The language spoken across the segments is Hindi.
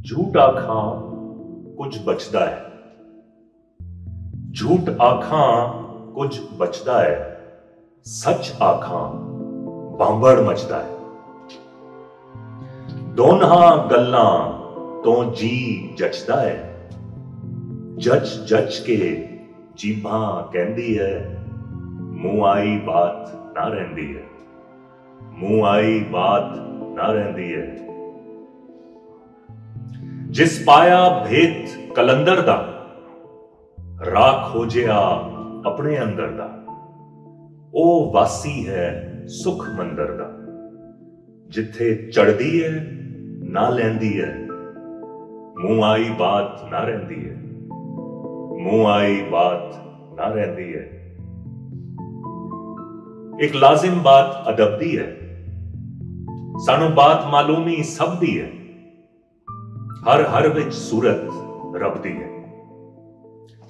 झूठ आखां कुछ बचदा है, झूठ आखां कुछ बचदा है, सच आखां बांबड़ मचदा है। दोनों गल्लां तो जी जचदा है, जच जच के जीभां कहंदी है, मुंह आई बात ना रहिंदी है, मुंह आई बात ना रहिंदी है। जिस पाया भेद कलंदर दा, राख हो जिया अपने अंदर दा, ओ वासी है सुख मंदर दा। जिथे चढ़दी है ना लैंदी है, मुंह आई बात ना रहिंदी है, मुंह आई बात ना रहिंदी है। एक लाजिम बात अदब दी है, सानू बात मालूमी सब दी है, हर विच सूरत रब दी है।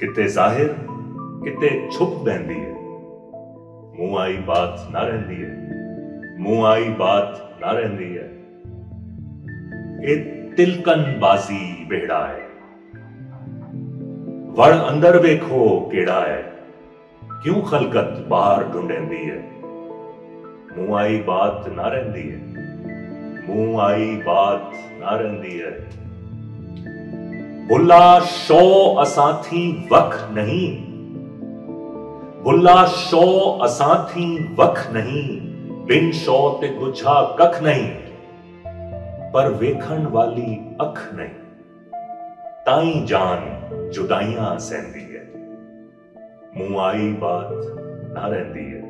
किते जाहिर किते छुप बहंदी है, मुंह आई बात ना रहिंदी है, मुंह आई बात ना रहिंदी है। ए तिलकन बाजी बेड़ा है, वड़ अंदर वेखो केड़ा है, क्यों खलकत बाहर ढूंढेंदी है, मुंह आई बात ना रहिंदी है, मुंह आई बात ना रहिंदी है। भुला शौ असां थी वख नहीं, भुला शौ असां थी वख नहीं, बिन शौ ते गुछा कख नहीं, पर वेखण वाली अख नहीं, ताई जान जुदाइयां सहंदी है, मुंह आई बात ना रहिंदी है,